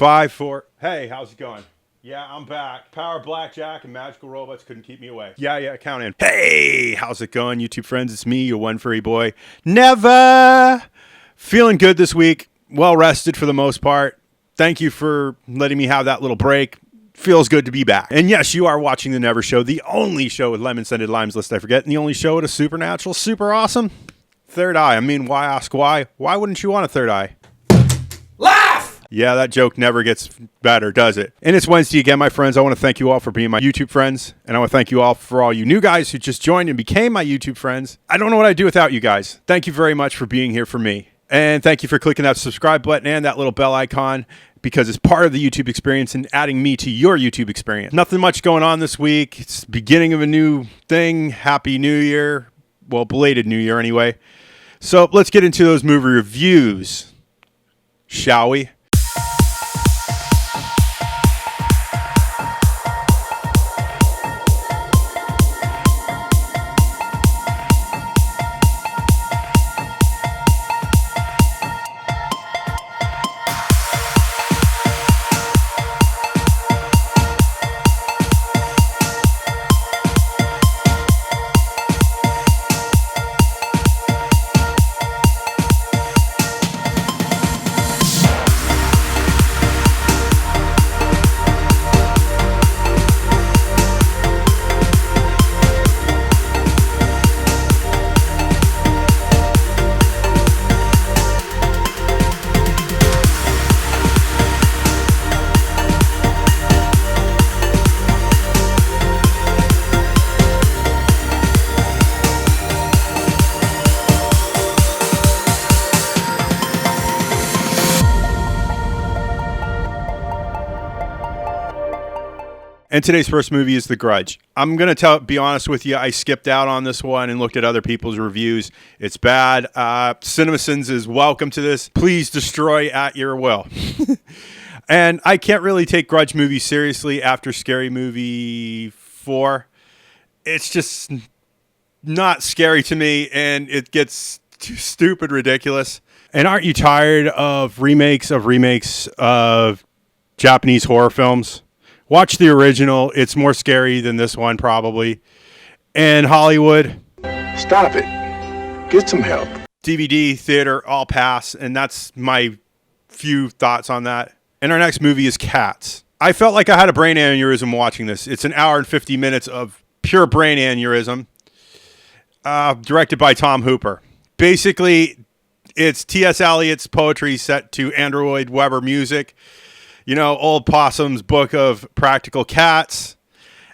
5, 4. Hey, how's it going? Yeah, I'm back. Power Blackjack and magical robots couldn't keep me away. Yeah, count in. Hey, how's it going, YouTube friends? It's me, your one furry boy. Never! Feeling good this week. Well rested for the most part. Thank you for letting me have that little break. Feels good to be back. And yes, you are watching The Never Show, the only show with lemon-scented limes, lest I forget, and the only show with a supernatural, super awesome third eye. I mean, why ask why? Why wouldn't you want a third eye? Laugh! Yeah, that joke never gets better, does it? And it's Wednesday again, my friends. I want to thank you all for being my YouTube friends. And I want to thank you all for all you new guys who just joined and became my YouTube friends. I don't know what I'd do without you guys. Thank you very much for being here for me. And thank you for clicking that subscribe button and that little bell icon, because it's part of the YouTube experience and adding me to your YouTube experience. Nothing much going on this week. It's the beginning of a new thing. Happy New Year. Well, belated New Year anyway. So let's get into those movie reviews, shall we? And today's first movie is The Grudge. I'm going to be honest with you, I skipped out on this one and looked at other people's reviews. It's bad. CinemaSins is welcome to this. Please destroy at your will. And I can't really take Grudge movies seriously after Scary Movie 4. It's just not scary to me, and it gets too stupid ridiculous. And aren't you tired of remakes of Japanese horror films? Watch the original. It's more scary than this one, probably. And Hollywood. Stop it. Get some help. DVD, theater, all pass. And that's my few thoughts on that. And our next movie is Cats. I felt like I had a brain aneurysm watching this. It's an hour and 50 minutes of pure brain aneurysm. Directed by Tom Hooper. Basically, it's T.S. Eliot's poetry set to Andrew Lloyd Webber music. You know, Old Possum's Book of Practical Cats.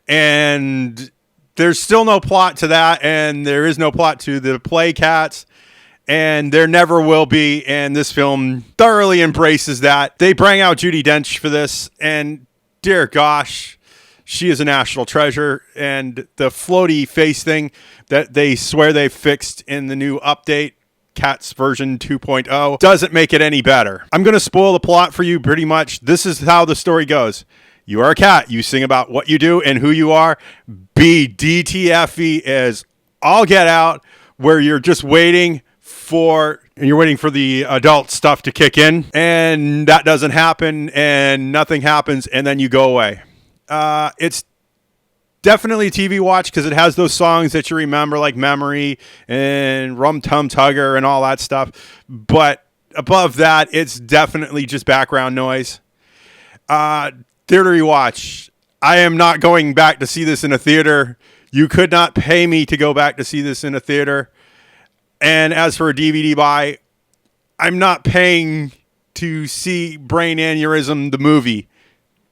And there's still no plot to that. And there is no plot to the play Cats. And there never will be. And this film thoroughly embraces that. They bring out Judi Dench for this. And dear gosh, she is a national treasure. And the floaty face thing that they swear they fixed in the new update, Cats version 2.0, doesn't make it any better. I'm going to spoil the plot for you pretty much. This is how the story goes. You are a cat. You sing about what you do and who you are. B, DTFE is all get out, where you're just waiting for the adult stuff to kick in, and that doesn't happen, and nothing happens, and then you go away. It's definitely a TV watch because it has those songs that you remember, like Memory and Rum Tum Tugger and all that stuff. But above that, it's definitely just background noise. Theater watch. I am not going back to see this in a theater. You could not pay me to go back to see this in a theater. And as for a DVD buy, I'm not paying to see Brain Aneurysm, the movie.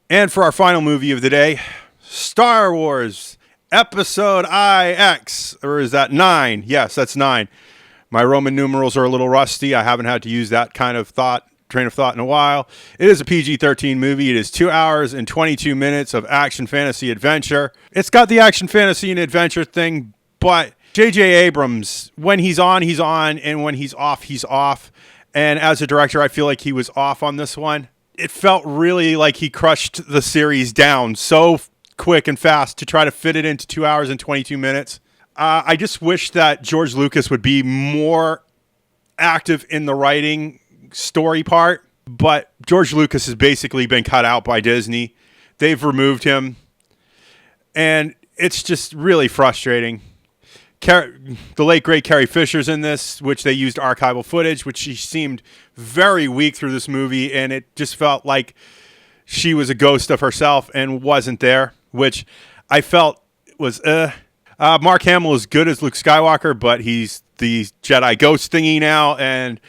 And for our final movie of the day, Star Wars Episode IX, or is that 9? Yes, that's 9. My Roman numerals are a little rusty. I haven't had to use that kind of train of thought in a while. It is a PG-13 movie. It is 2 hours and 22 minutes of action, fantasy, adventure. It's got the action, fantasy, and adventure thing, but J.J. Abrams, when he's on, and when he's off. And as a director, I feel like he was off on this one. It felt really like he crushed the series down so quick and fast to try to fit it into 2 hours and 22 minutes. I just wish that George Lucas would be more active in the writing story part. But George Lucas has basically been cut out by Disney. They've removed him. And it's just really frustrating. The late, great Carrie Fisher's in this, which they used archival footage, which she seemed very weak through this movie, and it just felt like she was a ghost of herself and wasn't there, which I felt was Mark Hamill is good as Luke Skywalker, but he's the Jedi ghost thingy now, and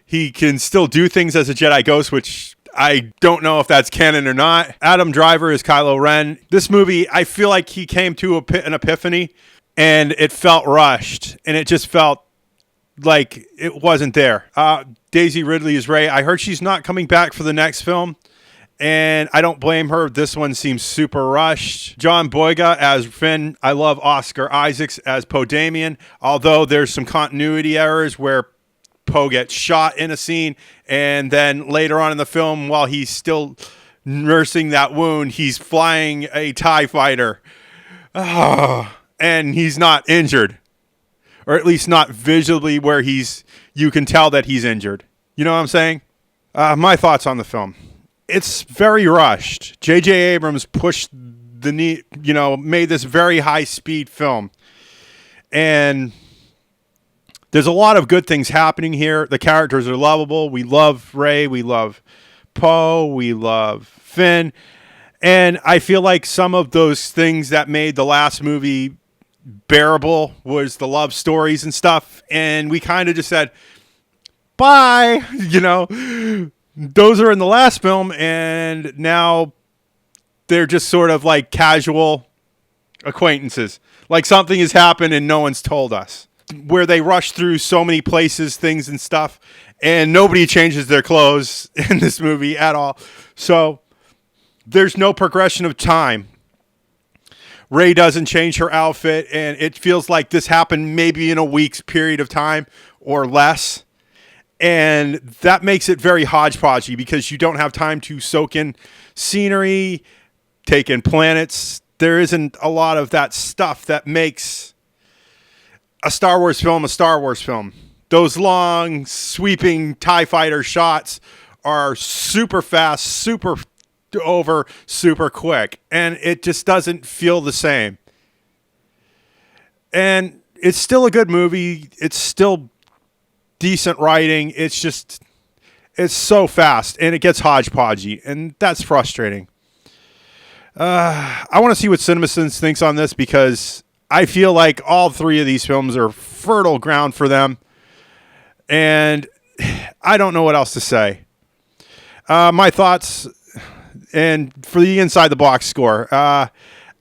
he can still do things as a Jedi ghost, which I don't know if that's canon or not. Adam Driver is Kylo Ren. This movie, I feel like he came to an epiphany, and it felt rushed, and it just felt like it wasn't there. Daisy Ridley is Rey. I heard she's not coming back for the next film, and I don't blame her. This one seems super rushed. John Boyega as Finn. I love Oscar Isaacs as Poe Dameron, although there's some continuity errors where Poe gets shot in a scene, and then later on in the film, while he's still nursing that wound, he's flying a TIE fighter. And he's not injured, or at least not visually where you can tell that he's injured. You know what I'm saying? My thoughts on the film. It's very rushed. J.J. Abrams pushed made this very high-speed film. And there's a lot of good things happening here. The characters are lovable. We love Rey. We love Poe. We love Finn. And I feel like some of those things that made the last movie bearable was the love stories and stuff, and we kind of just said bye. Those are in the last film, and now they're just sort of like casual acquaintances, like something has happened and no one's told us, where they rush through so many places, things and stuff, and nobody changes their clothes in this movie at all. So there's no progression of time. Rey doesn't change her outfit, and it feels like this happened maybe in a week's period of time or less. And that makes it very hodgepodgey because you don't have time to soak in scenery, take in planets. There isn't a lot of that stuff that makes a Star Wars film a Star Wars film. Those long, sweeping TIE fighter shots are super fast, super over super quick, and it just doesn't feel the same. And it's still a good movie. It's still decent writing. It's so fast, and it gets hodgepodgey, and that's frustrating. I want to see what CinemaSins thinks on this, because I feel like all three of these films are fertile ground for them, and I don't know what else to say. My thoughts. And for the Inside the Box score, I'm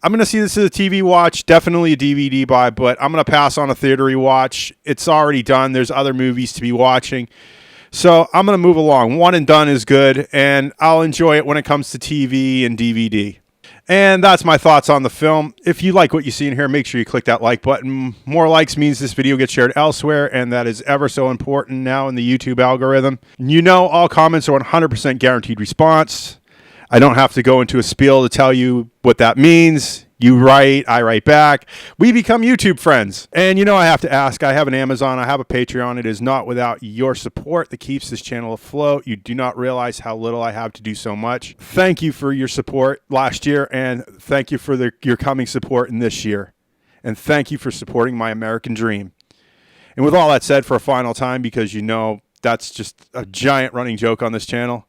going to see this as a TV watch, definitely a DVD buy, but I'm going to pass on a theater rewatch. It's already done. There's other movies to be watching. So I'm going to move along. One and done is good, and I'll enjoy it when it comes to TV and DVD. And that's my thoughts on the film. If you like what you see in here, make sure you click that like button. More likes means this video gets shared elsewhere, and that is ever so important now in the YouTube algorithm. All comments are 100% guaranteed response. I don't have to go into a spiel to tell you what that means. You write, I write back. We become YouTube friends. And I have to ask, I have an Amazon, I have a Patreon. It is not without your support that keeps this channel afloat. You do not realize how little I have to do so much. Thank you for your support last year, and thank you for your coming support in this year. And thank you for supporting my American dream. And with all that said, for a final time, because that's just a giant running joke on this channel,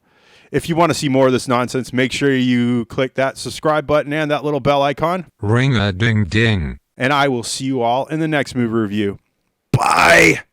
if you want to see more of this nonsense, make sure you click that subscribe button and that little bell icon. Ring-a-ding-ding. And I will see you all in the next movie review. Bye!